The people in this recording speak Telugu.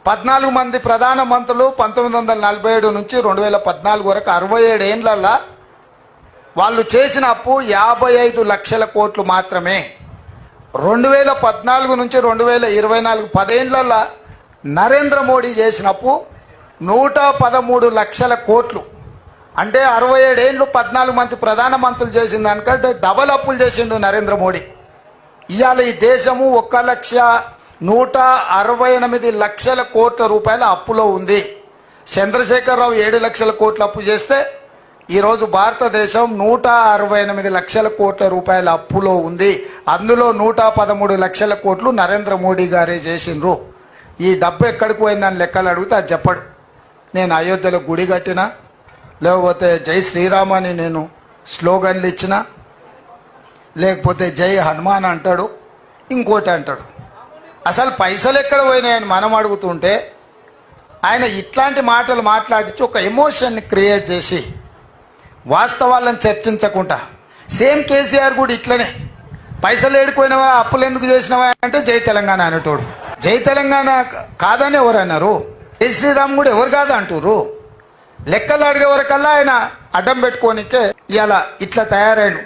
14 మంది ప్రధాన మంత్రులు 1947 నుంచి 2014 వరకు 67 ఏళ్లలో వాళ్ళు చేసిన అప్పు 55 లక్షల కోట్లు మాత్రమే. 2014 నుంచి 2024 10 ఏళ్లలో నరేంద్ర మోడీ చేసిన అప్పు 113 లక్షల కోట్లు. అంటే 67 ఏళ్ళు 14 మంది ప్రధాన మంత్రులు చేసిన దానికంటే డబల్ అప్పులు చేసిండు నరేంద్ర మోడీ. ఇవాళ ఈ దేశము 1,168 లక్షల కోట్ల రూపాయల అప్పులో ఉంది. చంద్రశేఖరరావు 7 లక్షల కోట్ల అప్పు చేస్తే ఈరోజు భారతదేశం 168 లక్షల కోట్ల రూపాయల అప్పులో ఉంది. అందులో 113 లక్షల కోట్లు నరేంద్ర మోడీ గారే చేసిండ్రు. ఈ డబ్బు ఎక్కడికి పోయిందని లెక్కలు అడిగితే అది చెప్పడు. నేను అయోధ్యలో గుడి కట్టినా, లేకపోతే జై శ్రీరామ్ అని నేను స్లోగన్లు ఇచ్చినా, లేకపోతే జై హనుమాన్ అంటాడు, ఇంకోటి అంటాడు. అసలు పైసలు ఎక్కడ పోయినాయని మనం అడుగుతుంటే ఆయన ఇట్లాంటి మాటలు మాట్లాడించి ఒక ఎమోషన్ని క్రియేట్ చేసి వాస్తవాలను చర్చించకుండా, సేమ్ కేసీఆర్ కూడా ఇట్లనే పైసలు ఏడిపోయినవా, అప్పులు ఎందుకు చేసినవా అంటే జై తెలంగాణ అనేటోడు. జై తెలంగాణ కాదని ఎవరు అన్నారు? జై శ్రీరామ్ కూడా ఎవరు కాదు అంటారు. లెక్కలు అడిగే వరకల్లా ఆయన అడ్డం పెట్టుకోనికే ఇలా ఇట్లా తయారైన